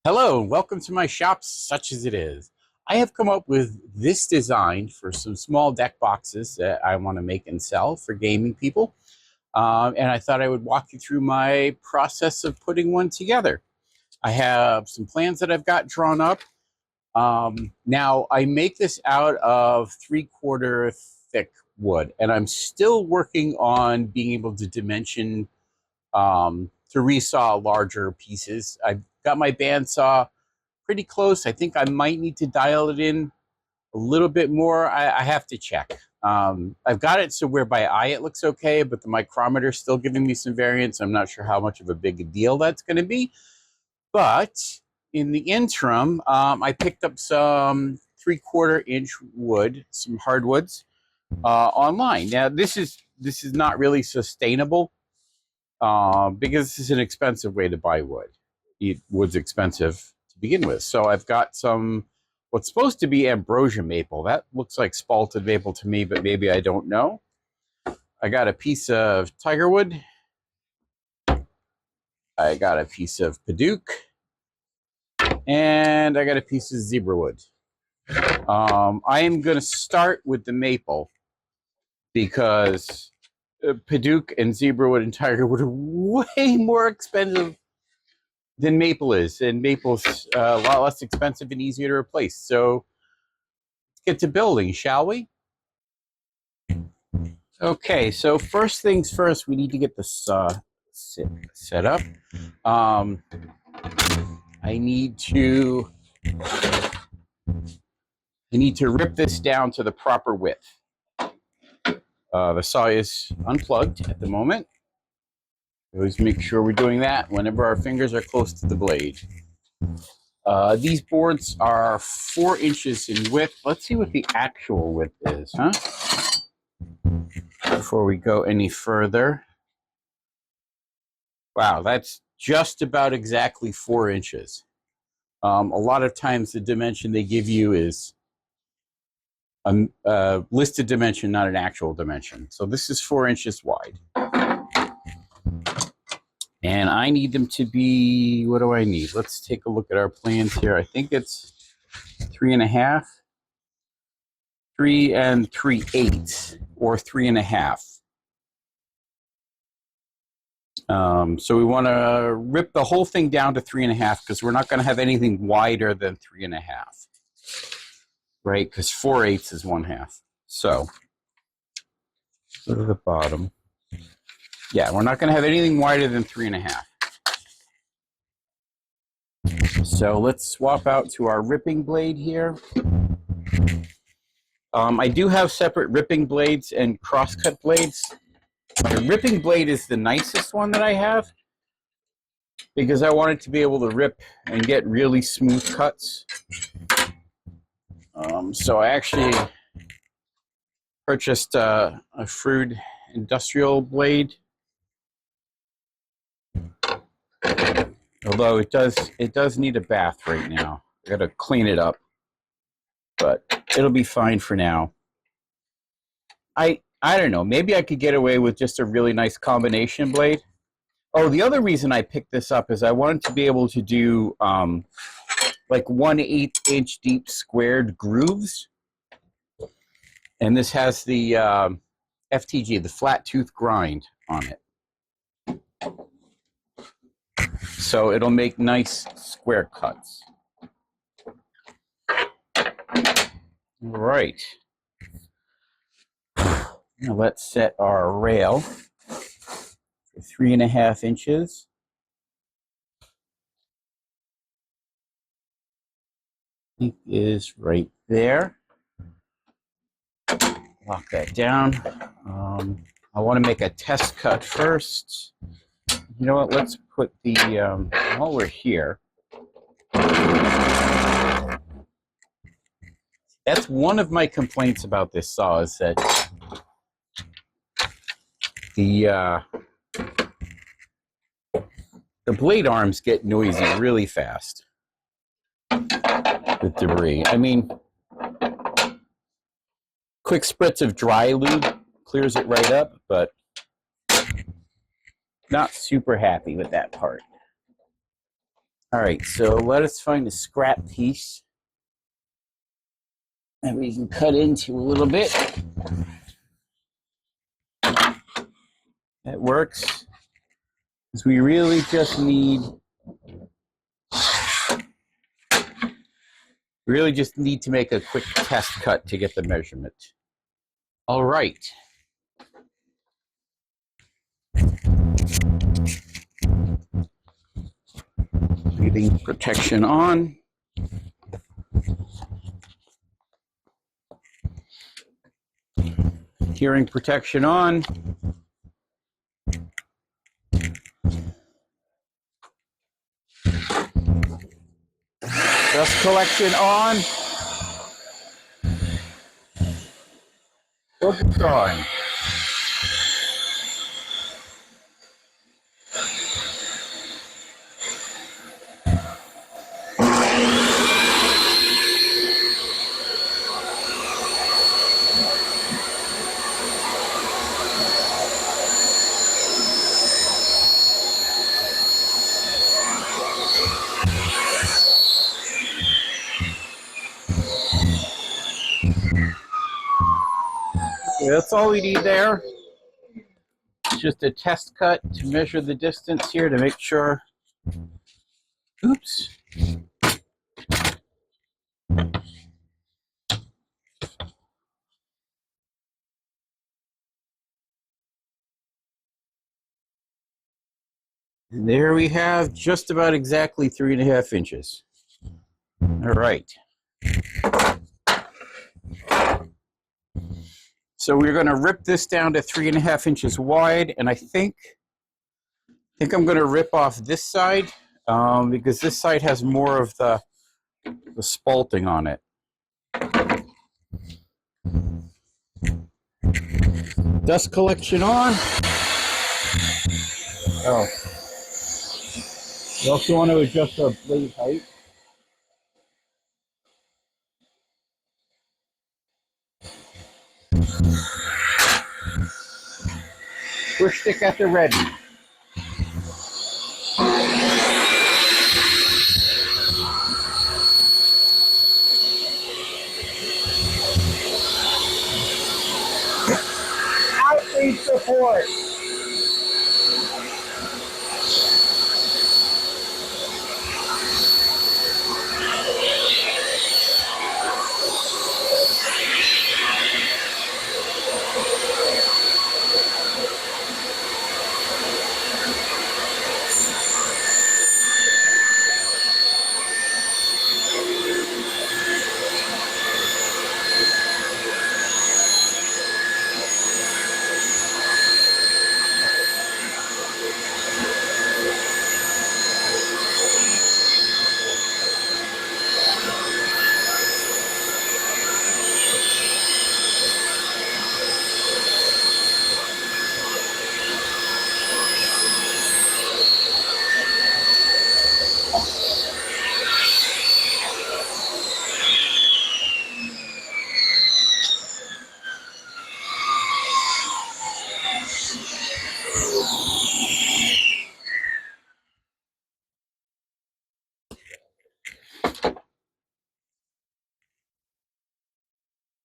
Hello, welcome to my shop, such as it is. I have come up with this design for some small deck boxes that I want to make and sell for gaming people. And I thought I would walk you through my process of putting one together. I have some plans that I've got drawn up. Now, I make this out of 3/4 thick wood, and I'm still working on being able to dimension to resaw larger pieces. I've got my bandsaw pretty close. I think I might need to dial it in a little bit more. I have to check. I've got it so where by eye it looks okay, but the micrometer is still giving me some variance. I'm not sure how much of a big deal that's going to be. But in the interim, I picked up some 3/4 inch wood, some hardwoods online. Now this is not really sustainable because this is an expensive way to buy wood. Wood's expensive to begin with. So I've got some what's supposed to be ambrosia maple. That looks like spalted maple to me, but maybe I don't know. I got a piece of tigerwood. I got a piece of padauk. And I got a piece of zebrawood. I am going to start with the maple because padauk and zebrawood and tigerwood are way more expensive than maple is, and maple's a lot less expensive and easier to replace. So let's get to building, shall we? Okay, so first things first, we need to get this set up. I need to rip this down to the proper width. The saw is unplugged at the moment. Always make sure we're doing that whenever our fingers are close to the blade. These boards are 4 inches in width. Let's see what the actual width is, huh? Before we go any further. Wow, that's just about exactly 4 inches. A lot of times the dimension they give you is a listed dimension, not an actual dimension. So this is 4 inches wide. And I need them to be, what do I need? Let's take a look at our plans here. I think it's 3.5, 3 3/8, or 3.5. So we want to rip the whole thing down to 3.5 because we're not going to have anything wider than 3.5, right? Because 4/8 is 1/2. So go to the bottom. Yeah, we're not going to have anything wider than 3.5. So let's swap out to our ripping blade here. I do have separate ripping blades and crosscut blades. My ripping blade is the nicest one that I have because I wanted to be able to rip and get really smooth cuts. So I actually purchased a Frood industrial blade. Although it does need a bath right now. I gotta clean it up, but it'll be fine for now. I don't know. Maybe I could get away with just a really nice combination blade. Oh, the other reason I picked this up is I wanted to be able to do like 1/8 inch deep squared grooves, and this has the FTG, the flat tooth grind, on it. So it'll make nice square cuts. All right. Now let's set our rail for 3.5 inches. I think is right there. Lock that down. I want to make a test cut first. You know what? Let's put the, while we're here, that's one of my complaints about this saw is that the blade arms get noisy really fast with debris. I mean, quick spritz of dry lube clears it right up, but not super happy with that part. All right, so let us find a scrap piece that we can cut into a little bit. That works. Because we really just need to make a quick test cut to get the measurement. All right. Leaving protection on. Hearing protection on. Dust collection on. Focus on. Okay, that's all we need there. Just a test cut to measure the distance here to make sure. Oops. And there we have just about exactly 3.5 inches. All right. So we're going to rip this down to 3.5 inches wide, and I think I'm going to rip off this side because this side has more of the spalting on it. Dust collection on. Oh. You also want to adjust our blade height. Push stick at the ready. Outlead support.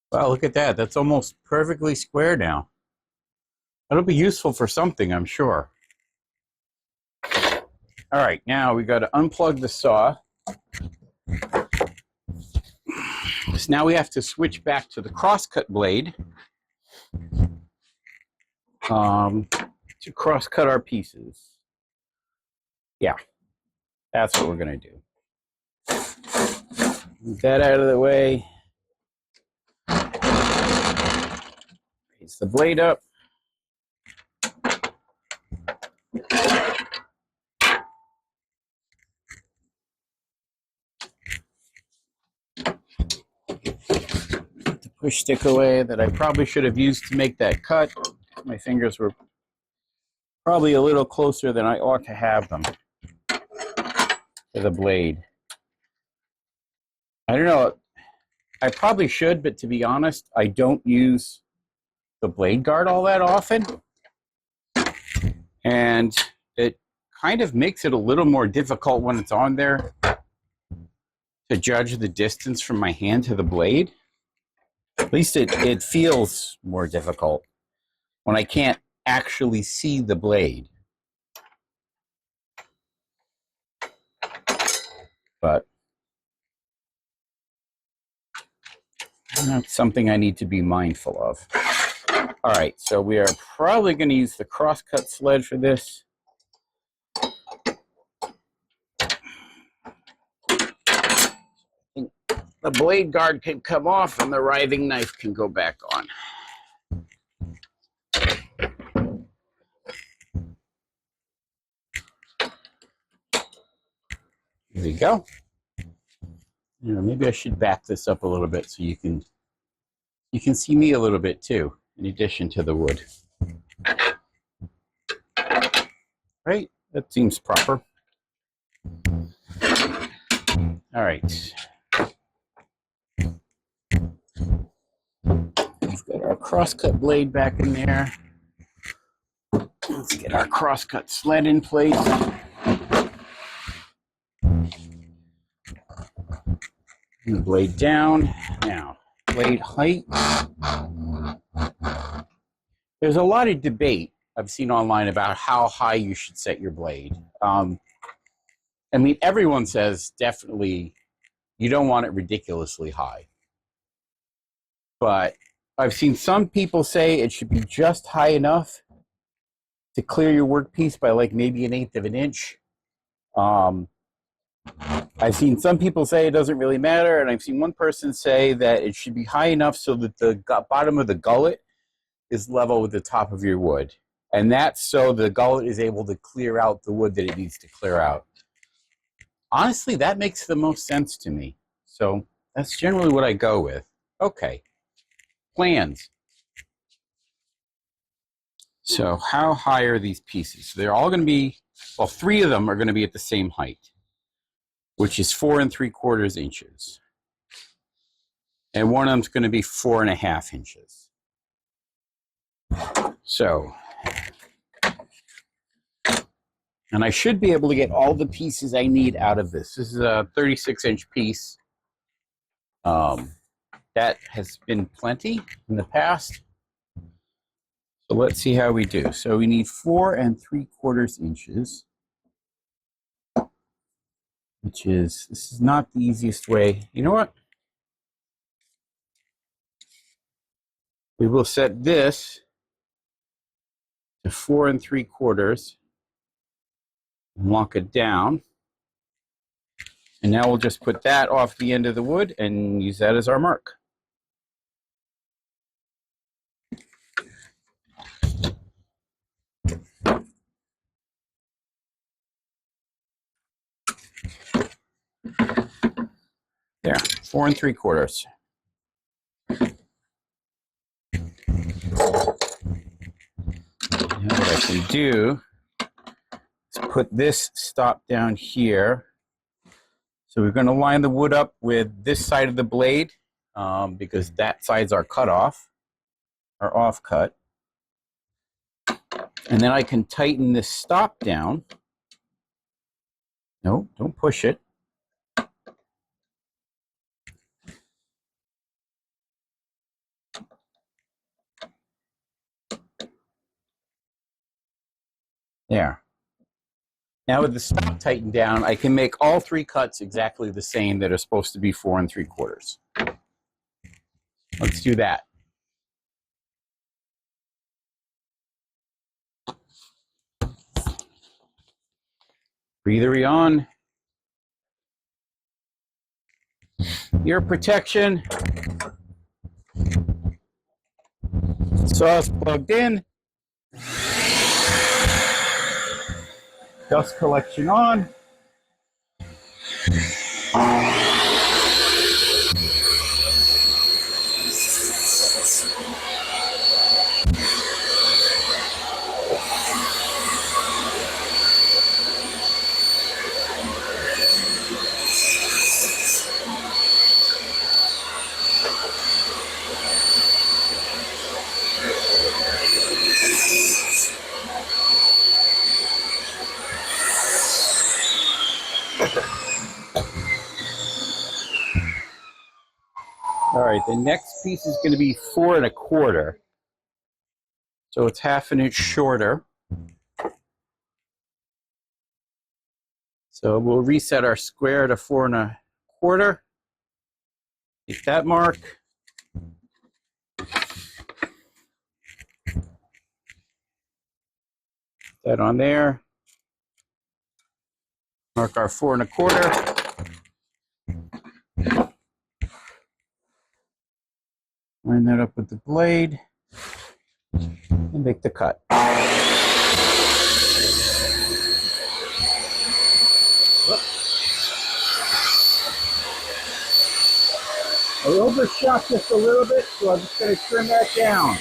Wow, look at that. That's almost perfectly square now. That'll be useful for something, I'm sure. All right, now we got to unplug the saw. So now we have to switch back to the crosscut blade to crosscut our pieces. Yeah, that's what we're going to do. Move that out of the way. Raise the blade up. The push stick away that I probably should have used to make that cut. My fingers were probably a little closer than I ought to have them to the blade. I don't know. I probably should, but to be honest, I don't use the blade guard all that often. And it kind of makes it a little more difficult when it's on there to judge the distance from my hand to the blade. At least it feels more difficult when I can't actually see the blade. But that's something I need to be mindful of. All right, so we are probably going to use the crosscut sled for this. The blade guard can come off and the riving knife can go back on. There we go. You know, maybe I should back this up a little bit so you can see me a little bit too, in addition to the wood. Right? That seems proper. All right. We've got our crosscut blade back in there. Let's get our crosscut sled in place. And the blade down. Now, blade height. There's a lot of debate I've seen online about how high you should set your blade. I mean, everyone says definitely you don't want it ridiculously high. But I've seen some people say it should be just high enough to clear your workpiece by like maybe 1/8 of an inch. I've seen some people say it doesn't really matter, and I've seen one person say that it should be high enough so that the bottom of the gullet is level with the top of your wood. And that's so the gullet is able to clear out the wood that it needs to clear out. Honestly, that makes the most sense to me. So that's generally what I go with. Okay, plans. So how high are these pieces? They're all going to be, well, 3 of them are going to be at the same height, which is 4 3/4 inches. And one of them's going to be 4 1/2 inches. So, and I should be able to get all the pieces I need out of this. This is a 36-inch piece. That has been plenty in the past. So let's see how we do. So we need 4 3/4 inches, which is, this is not the easiest way. You know what? We will set this to 4 3/4 and lock it down. And now we'll just put that off the end of the wood and use that as our mark. There, 4 3/4. Now what I can do is put this stop down here. So we're going to line the wood up with this side of the blade because that side's our cutoff, our offcut. And then I can tighten this stop down. No, don't push it. There. Now with the stop tightened down, I can make all 3 cuts exactly the same that are supposed to be 4 3/4. Let's do that. Breathery on. Ear protection. Saws plugged in. Dust collection on. All right, the next piece is going to be 4 1/4. So it's 1/2 inch shorter. So we'll reset our square to 4 1/4. Hit that mark. That on there. Mark our 4 1/4. Line that up with the blade and make the cut. I overshot just a little bit, so I'm just going to trim that down.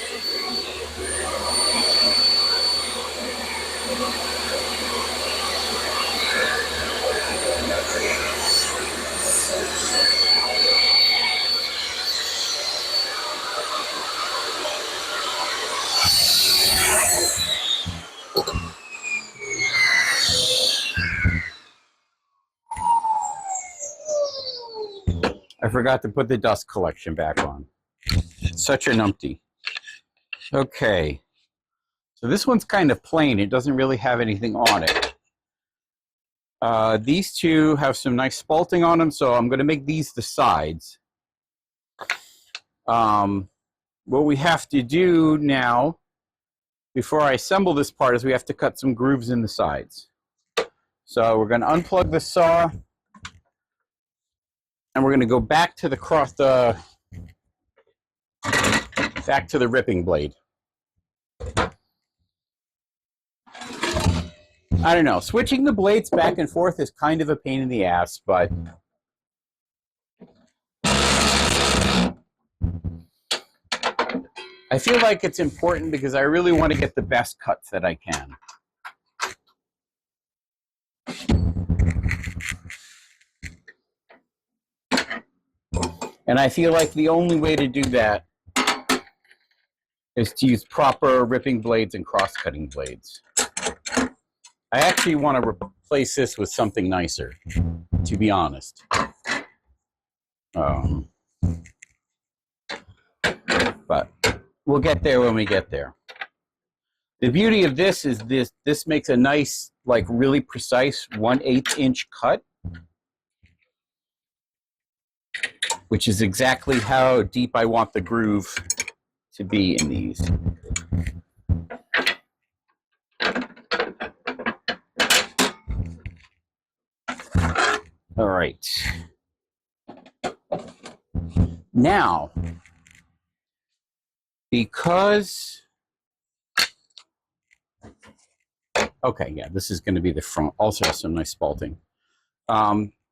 I forgot to put the dust collection back on. Such an umpty. Okay. So this one's kind of plain. It doesn't really have anything on it. These two have some nice spalting on them, so I'm going to make these the sides. What we have to do now, before I assemble this part, is we have to cut some grooves in the sides. So we're going to unplug the saw, and we're going to go back to the back to the ripping blade. I don't know. Switching the blades back and forth is kind of a pain in the ass, but I feel like it's important because I really want to get the best cuts that I can. And I feel like the only way to do that is to use proper ripping blades and cross-cutting blades. I actually want to replace this with something nicer, to be honest. But we'll get there when we get there. The beauty of this is this makes a nice, like really precise 1/8 inch cut, which is exactly how deep I want the groove to be in these. All right. Now, because, okay, yeah, this is going to be the front. Also has some nice spalting.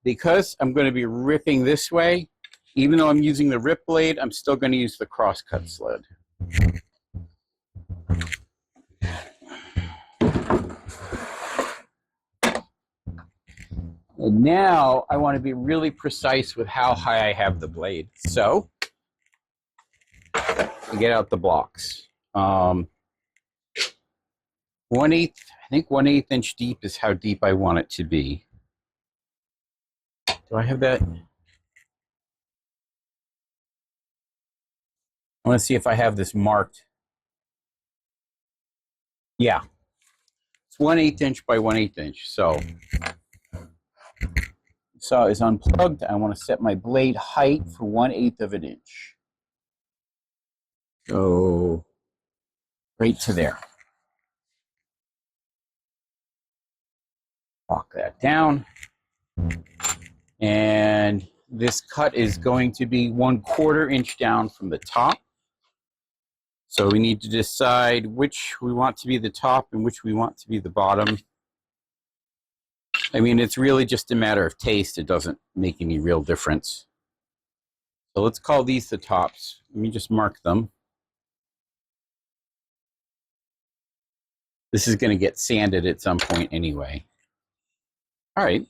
Because I'm going to be ripping this way, even though I'm using the rip blade, I'm still going to use the cross-cut sled. And now I want to be really precise with how high I have the blade. So I get out the blocks. 1/8, I think 1/8 inch deep is how deep I want it to be. Do I have that? I want to see if I have this marked. Yeah. It's 1/8 inch by 1/8 inch. So saw is unplugged. I want to set my blade height for 1/8 of an inch. So right to there. Lock that down. And this cut is going to be 1/4 inch down from the top. So we need to decide which we want to be the top and which we want to be the bottom. I mean, it's really just a matter of taste. It doesn't make any real difference. So let's call these the tops. Let me just mark them. This is going to get sanded at some point anyway. All right.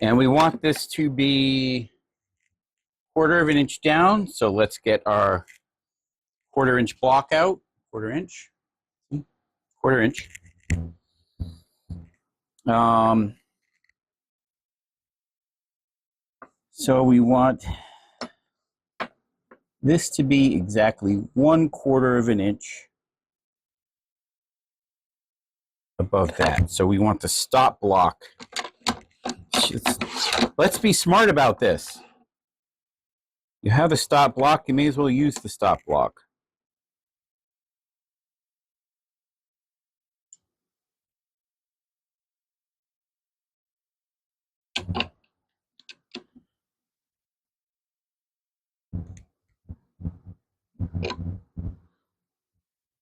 And we want this to be 1/4 of an inch down. So let's get our 1/4 inch block out. 1/4 inch. 1/4 inch. So we want this to be exactly 1/4 of an inch above that. So we want the stop block. Let's be smart about this. You have a stop block, you may as well use the stop block.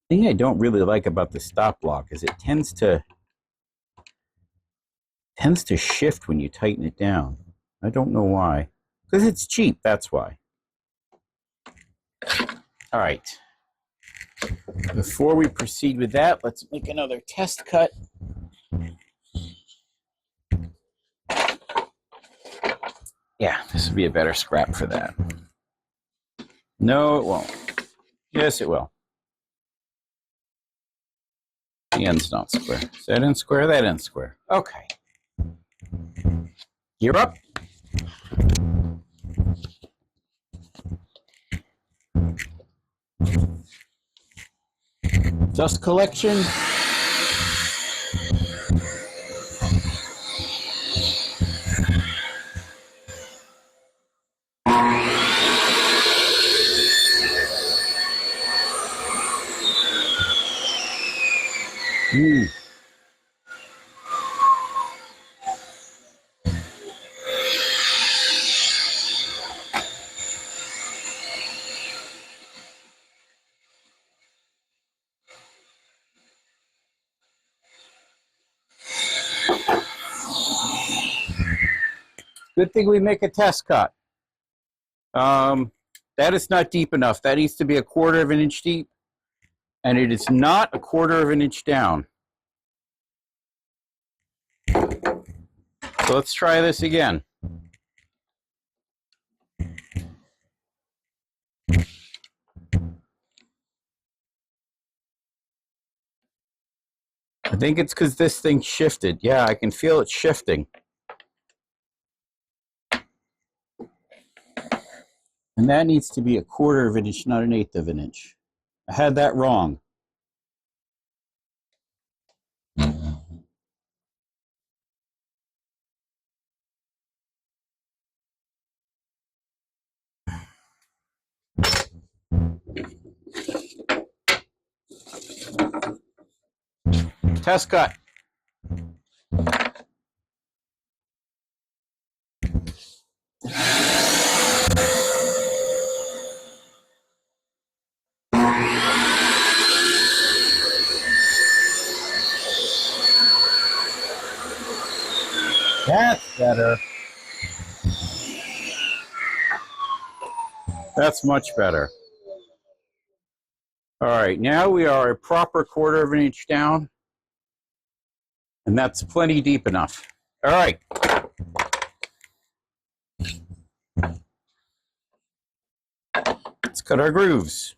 The thing I don't really like about the stop block is it tends to shift when you tighten it down. I don't know why. Because it's cheap, that's why. All right. Before we proceed with that, let's make another test cut. Yeah, this would be a better scrap for that. No, it won't. Yes, it will. The end's not square. Is that end square? That end square. Okay. Gear up. Dust collection. Good thing we make a test cut. That is not deep enough. That needs to be 1/4 of an inch deep, and it is not 1/4 of an inch down. So let's try this again. I think it's because this thing shifted. Yeah, I can feel it shifting. And that needs to be 1/4 of an inch, not 1/8 of an inch. I had that wrong. Test cut. That's better. That's much better. All right, now we are a proper 1/4 of an inch down, and that's plenty deep enough. All right. Let's cut our grooves.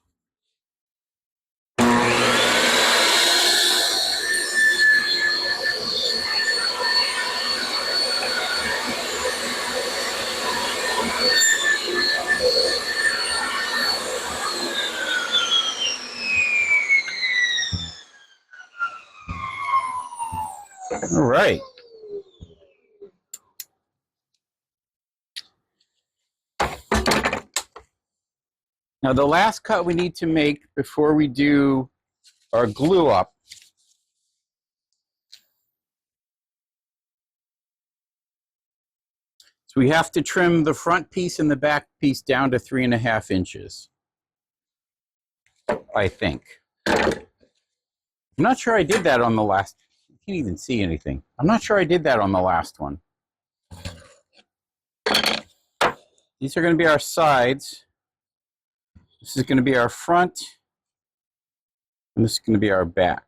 All right. Now the last cut we need to make before we do our glue up so we have to trim the front piece and the back piece down to 3.5 inches. I think. I'm not sure I did that on the last. You can't even see anything. I'm not sure I did that on the last one. These are going to be our sides. This is going to be our front. And this is going to be our back.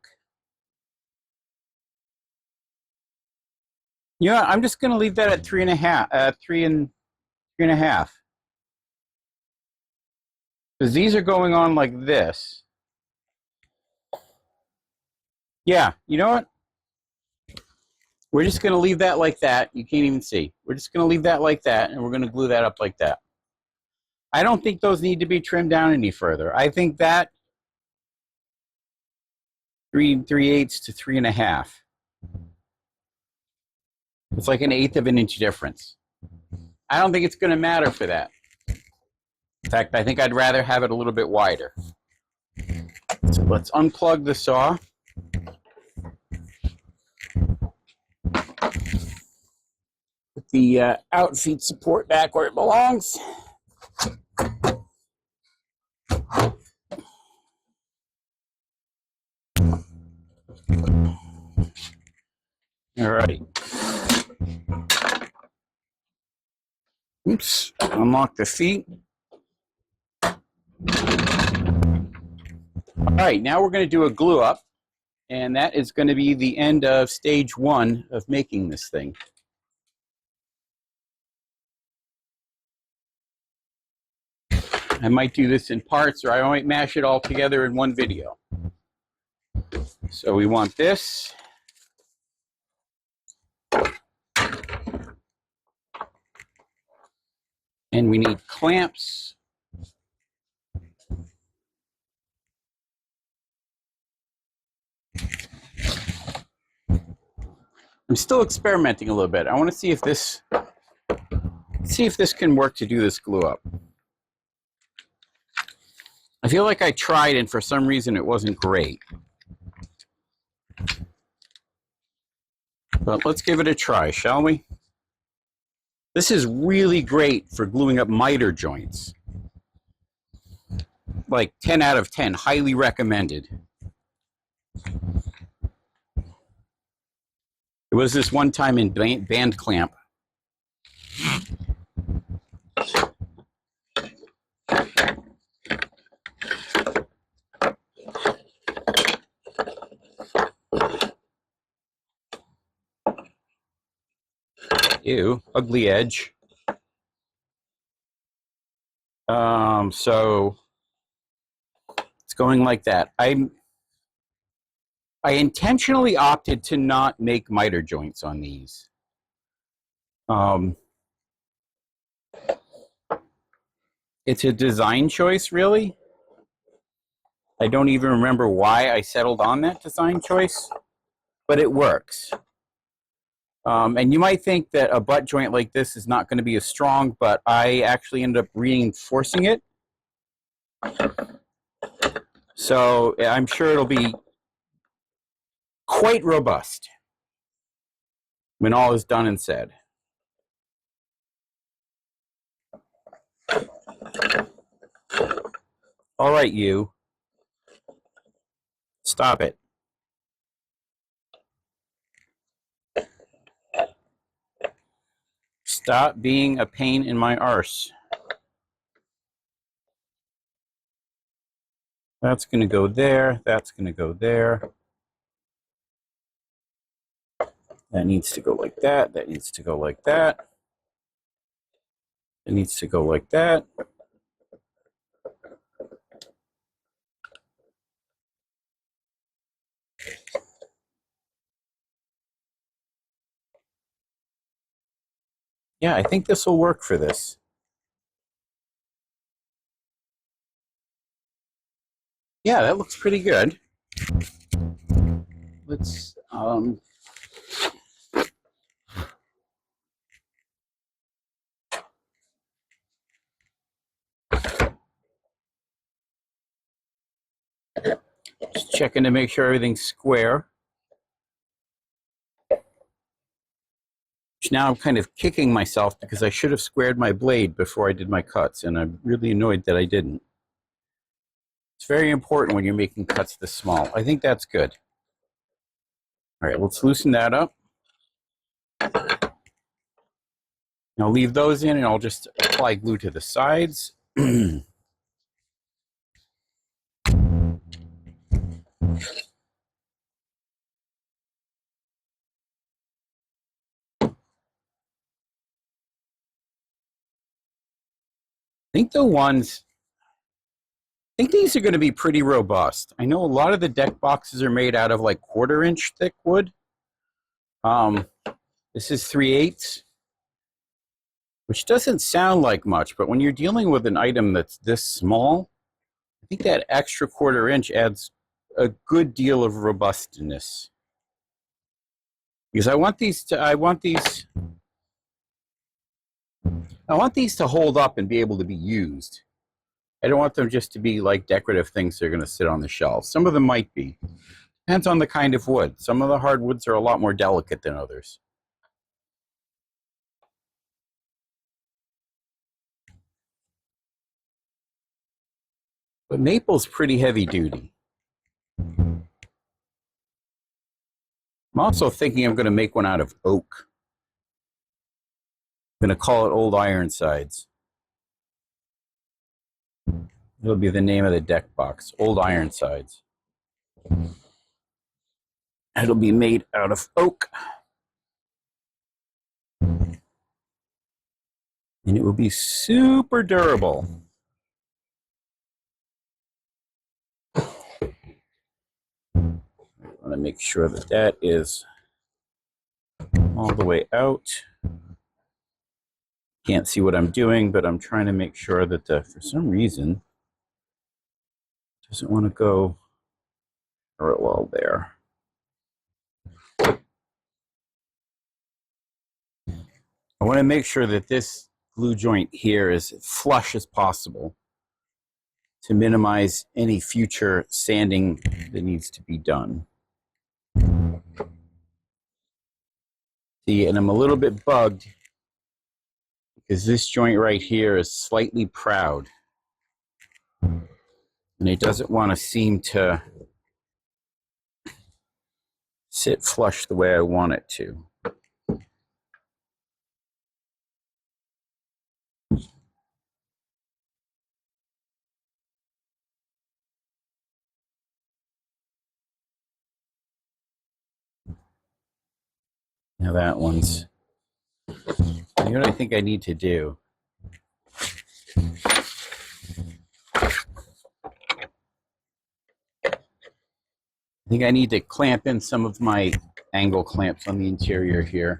You know, I'm just going to leave that at 3.5. 3.5. Because these are going on like this. Yeah, you know what? We're just going to leave that like that. You can't even see. We're just going to leave that like that, and we're going to glue that up like that. I don't think those need to be trimmed down any further. I think that 3/8 to 3.5. It's like 1/8 of an inch difference. I don't think it's going to matter for that. In fact, I think I'd rather have it a little bit wider. So let's unplug the saw. Put the outfeed support back where it belongs. All right. Oops. Unlock the feet. All right. Now we're going to do a glue up, and that is going to be the end of stage 1 of making this thing. I might do this in parts, or I might mash it all together in one video. So we want this. And we need clamps. I'm still experimenting a little bit. I want to see if this can work to do this glue up. I feel like I tried and for some reason it wasn't great. But let's give it a try, shall we? This is really great for gluing up miter joints. Like 10 out of 10, highly recommended. It was this one time in band clamp. Ew, ugly edge. So it's going like that. I intentionally opted to not make miter joints on these. It's a design choice, really. I don't even remember why I settled on that design choice, but it works. And you might think that a butt joint like this is not going to be as strong, but I actually ended up reinforcing it. So I'm sure it'll be quite robust when all is done and said. All right, you. Stop it. Stop being a pain in my arse. That's going to go there. That's going to go there. That needs to go like that. That needs to go like that. It needs to go like that. Yeah, I think this will work for this. Yeah, that looks pretty good. Let's just checking to make sure everything's square. Now I'm kind of kicking myself because I should have squared my blade before I did my cuts, and I'm really annoyed that I didn't. It's very important when you're making cuts this small. I think that's good. All right, let's loosen that up. I'll leave those in, and I'll just apply glue to the sides. I think these are going to be pretty robust. I know a lot of the deck boxes are made out of like 1/4 inch thick wood. This is 3/8, which doesn't sound like much, but when you're dealing with an item that's this small, I think that extra 1/4 inch adds a good deal of robustness. Because I want these to hold up and be able to be used. I don't want them just to be like decorative things that are going to sit on the shelf. Some of them might be. Depends on the kind of wood. Some of the hardwoods are a lot more delicate than others. But maple's pretty heavy duty. I'm also thinking I'm going to make one out of oak. I'm going to call it Old Ironsides. It'll be the name of the deck box, Old Ironsides. It'll be made out of oak. And it will be super durable. I want to make sure that that is all the way out. Can't see what I'm doing, but I'm trying to make sure that for some reason, it doesn't want to go parallel there. I want to make sure that this glue joint here is as flush as possible to minimize any future sanding that needs to be done. See, and I'm a little bit bugged because this joint right here is slightly proud. And it doesn't want to seem to sit flush the way I want it to. Now that one's, you know what I think I need to do? I think I need to clamp in some of my angle clamps on the interior here.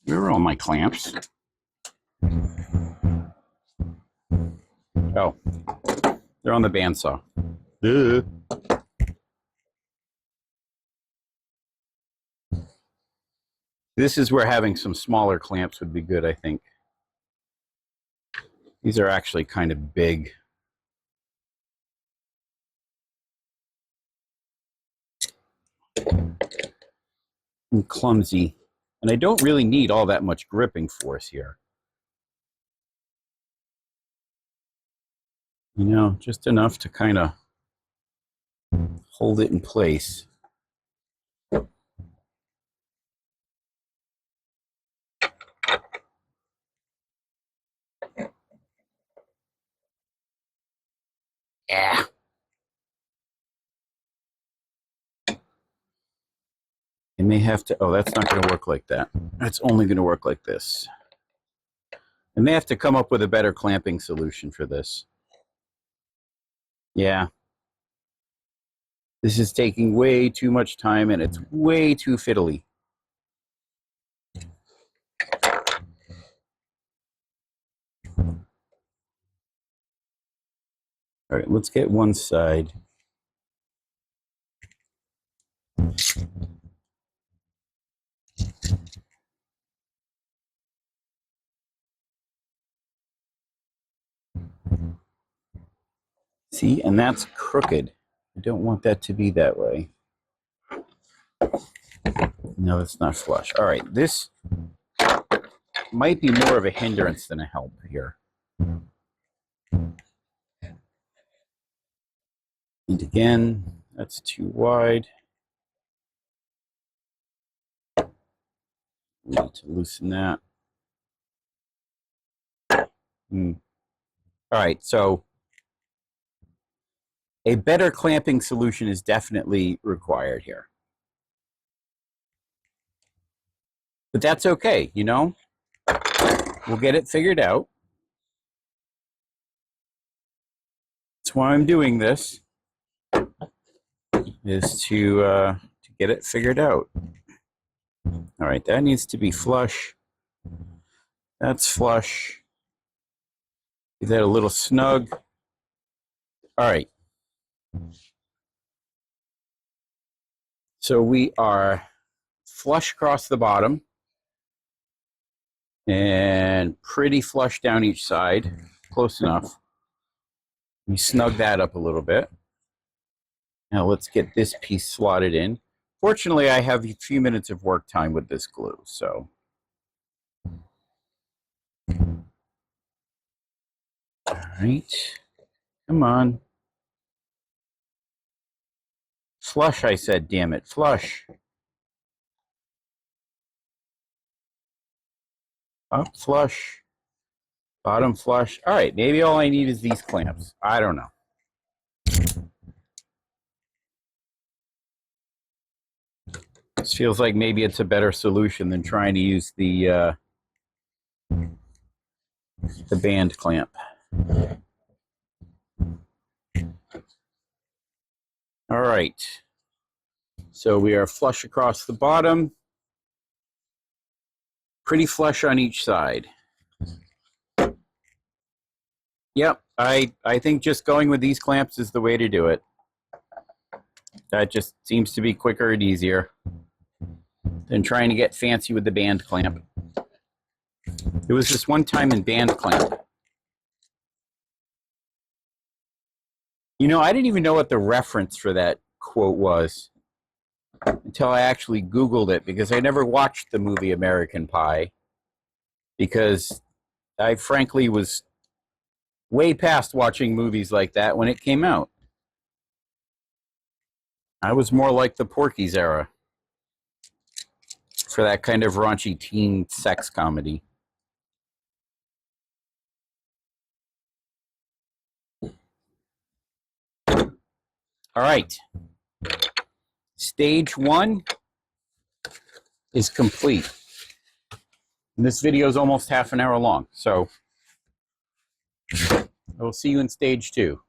Where are all my clamps? Oh, they're on the bandsaw. Duh. This is where having some smaller clamps would be good, I think. These are actually kind of big. And clumsy. And I don't really need all that much gripping force here. You know, just enough to kind of hold it in place. Yeah. I may have to, oh, that's not going to work like that. That's only going to work like this. I may have to come up with a better clamping solution for this. Yeah. This is taking way too much time and it's way too fiddly. All right, let's get one side. See, and that's crooked. I don't want that to be that way. No, it's not flush. All right, this might be more of a hindrance than a help here. And again, that's too wide. We need to loosen that. All right, so a better clamping solution is definitely required here. But that's okay, you know? We'll get it figured out. That's why I'm doing this, is to get it figured out. All right, that needs to be flush. That's flush. Is that a little snug? All right. So we are flush across the bottom and pretty flush down each side. Close enough. We snug that up a little bit. Now let's get this piece slotted in. Fortunately, I have a few minutes of work time with this glue, so. All right, come on. Flush, I said, damn it, flush. Up flush, bottom flush. All right, maybe all I need is these clamps. I don't know. This feels like maybe it's a better solution than trying to use the band clamp. All right, so we are flush across the bottom, pretty flush on each side. Yep, I think just going with these clamps is the way to do it. That just seems to be quicker and easier than trying to get fancy with the band clamp. It was this one time in band clamp. You know, I didn't even know what the reference for that quote was until I actually Googled it, because I never watched the movie American Pie, because I frankly was way past watching movies like that when it came out. I was more like the Porky's era for that kind of raunchy teen sex comedy. All right. Stage one is complete. And this video is almost half an hour long, so I will see you in stage two.